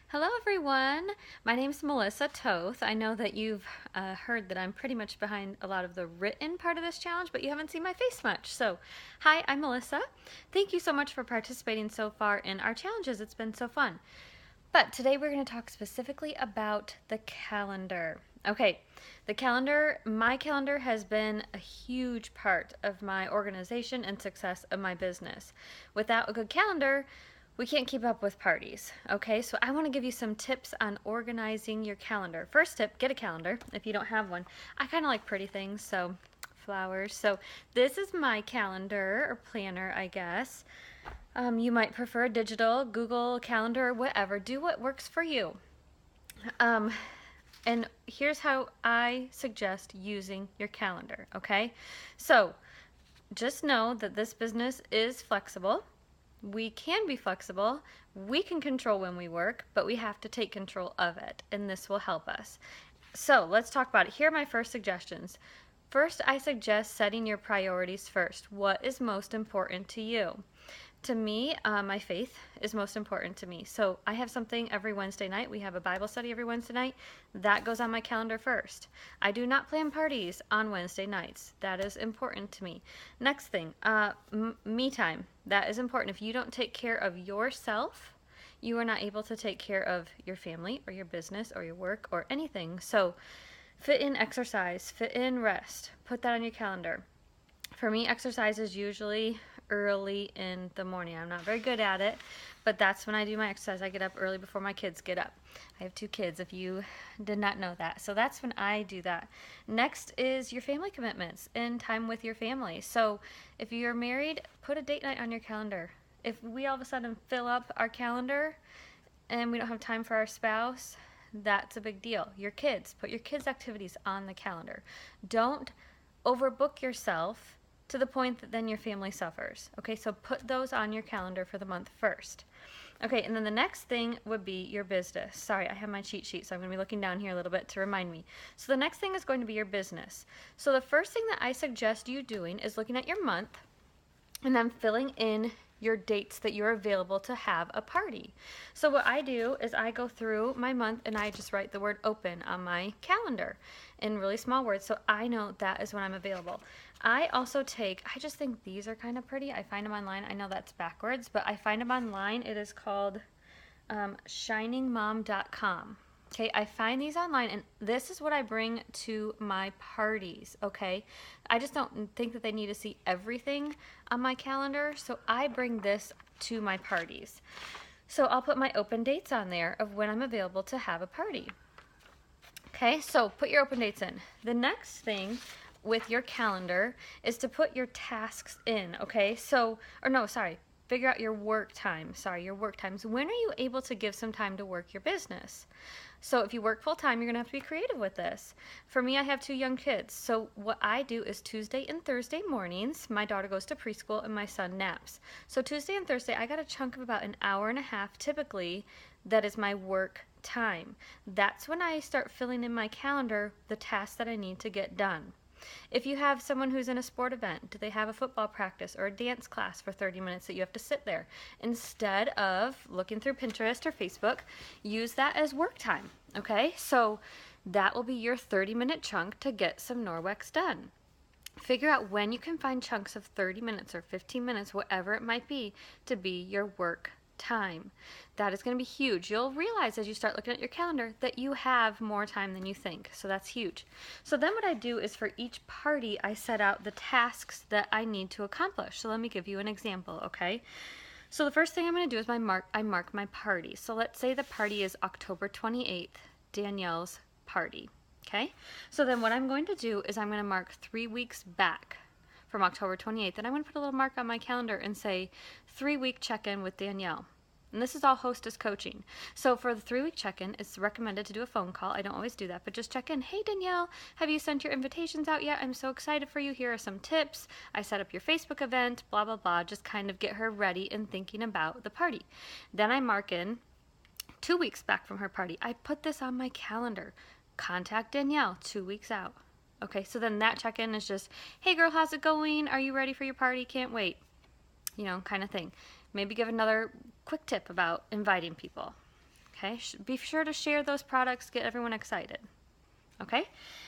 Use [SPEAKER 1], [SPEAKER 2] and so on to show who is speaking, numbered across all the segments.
[SPEAKER 1] Hello, everyone. My name is Melissa Toth. I know that you've heard that I'm pretty much behind a lot of the written part of this challenge, but you haven't seen my face much. So, hi, I'm Melissa. Thank you so much for participating so far in our challenges. It's been so fun. But today we're going to talk specifically about the calendar. Okay, my calendar has been a huge part of my organization and success of my business. Without a good calendar, we can't keep up with parties. Okay, so I want to give you some tips on organizing your calendar. First tip, get a calendar if you don't have one. I kind of like pretty things, so flowers. So this is my calendar or planner, I guess. You might prefer digital, Google Calendar, or whatever. Do what works for you. Um, and here's how I suggest using your calendar, okay? So just know that this business is flexible. We can be flexible. We can control when we work, but we have to take control of it, and this will help us. So let's talk about it. Here are my first suggestions. First, I suggest setting your priorities first. What is most important to you? To me, my faith is most important to me. So I have something every Wednesday night. We have a Bible study every Wednesday night. That goes on my calendar first. I do not plan parties on Wednesday nights. That is important to me. Next thing, me time. That is important. If you don't take care of yourself, you are not able to take care of your family or your business or your work or anything. So fit in exercise, fit in rest. Put that on your calendar. For me, exercise is usually early in the morning. I'm not very good at it, but that's when I do my exercise. I get up early before my kids get up. I have two kids, if you did not know that. So that's when I do that. Next is your family commitments and time with your family. So if you're married, put a date night on your calendar. If we all of a sudden fill up our calendar and we don't have time for our spouse, that's a big deal. Your kids, put your kids' activities on the calendar. Don't overbook yourself to the point that then your family suffers. Okay, so put those on your calendar for the month first. Okay, and then the next thing would be your business. Sorry, I have my cheat sheet, so I'm going to be looking down here a little bit to remind me. So the next thing is going to be your business. So the first thing that I suggest you doing is looking at your month and then filling in your dates that you're available to have a party. So what I do is I go through my month and I just write the word open on my calendar in really small words so I know that is when I'm available. I just think these are kind of pretty. I find them online. I know that's backwards, but I find them online. It is called shiningmom.com. Okay, I find these online, and this is what I bring to my parties, okay? I just don't think that they need to see everything on my calendar, so I bring this to my parties. So I'll put my open dates on there of when I'm available to have a party. Okay, so put your open dates in. The next thing with your calendar is to put your tasks in, okay? Figure out your work time. Your work times. When are you able to give some time to work your business? So if you work full time, you're going to have to be creative with this. For me, I have two young kids. So what I do is Tuesday and Thursday mornings, my daughter goes to preschool and my son naps. So Tuesday and Thursday, I got a chunk of about an hour and a half typically that is my work time. That's when I start filling in my calendar the tasks that I need to get done. If you have someone who's in a sport event, do they have a football practice or a dance class for 30 minutes that you have to sit there? Instead of looking through Pinterest or Facebook, use that as work time, okay? So that will be your 30-minute chunk to get some Norwex done. Figure out when you can find chunks of 30 minutes or 15 minutes, whatever it might be, to be your work time. That is going to be huge. You'll realize as you start looking at your calendar that you have more time than you think. So that's huge. So then what I do is for each party, I set out the tasks that I need to accomplish. So let me give you an example, okay? So the first thing I'm going to do is I mark my party. So let's say the party is October 28th, Danielle's party. Okay? So then what I'm going to do is I'm going to mark 3 weeks back from October 28th. And I'm going to put a little mark on my calendar and say 3-week check-in with Danielle. And this is all hostess coaching. So for the 3-week check-in, it's recommended to do a phone call. I don't always do that, but just check in. Hey, Danielle, have you sent your invitations out yet? I'm so excited for you. Here are some tips. I set up your Facebook event, blah, blah, blah. Just kind of get her ready and thinking about the party. Then I mark in 2 weeks back from her party. I put this on my calendar. Contact Danielle 2 weeks out. Okay, so then that check-in is just, hey girl, how's it going? Are you ready for your party? Can't wait. Kind of thing. Maybe give another quick tip about inviting people. Okay, be sure to share those products, get everyone excited. Okay,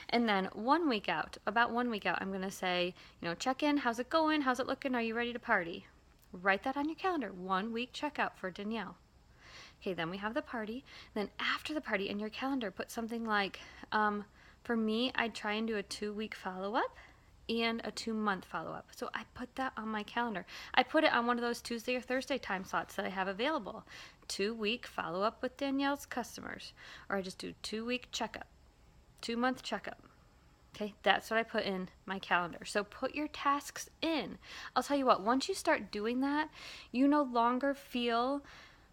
[SPEAKER 1] and then 1 week out, about 1 week out, I'm going to say, check in, how's it going? How's it looking? Are you ready to party? Write that on your calendar, 1 week checkout for Danielle. Okay, then we have the party. Then after the party in your calendar, put something like, for me, I try and do a 2-week follow-up and a 2-month follow-up. So I put that on my calendar. I put it on one of those Tuesday or Thursday time slots that I have available. 2-week follow-up with Danielle's customers. Or I just do 2-week checkup, 2-month checkup. Okay, that's what I put in my calendar. So put your tasks in. I'll tell you what, once you start doing that, you no longer feel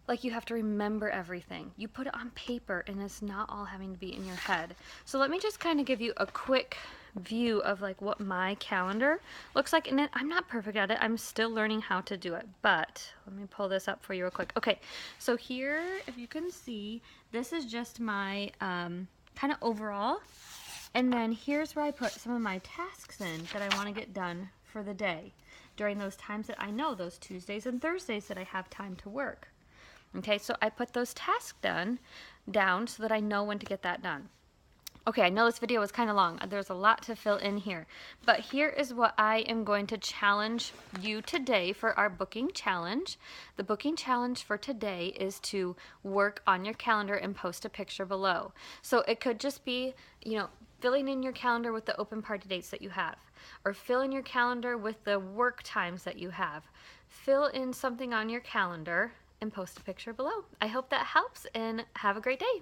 [SPEAKER 1] like you have to remember everything. You put it on paper and it's not all having to be in your head. So let me just kind of give you a quick view of like what my calendar looks like. And I'm not perfect at it. I'm still learning how to do it. But let me pull this up for you real quick. Okay, so here, if you can see, this is just my kind of overall. And then here's where I put some of my tasks in that I want to get done for the day during those times that I know, those Tuesdays and Thursdays that I have time to work. Okay, so I put those tasks down so that I know when to get that done. Okay, I know this video was kind of long. There's a lot to fill in here. But here is what I am going to challenge you today for our booking challenge. The booking challenge for today is to work on your calendar and post a picture below. So it could just be, filling in your calendar with the open party dates that you have, or fill in your calendar with the work times that you have. Fill in something on your calendar and post a picture below. I hope that helps, and have a great day.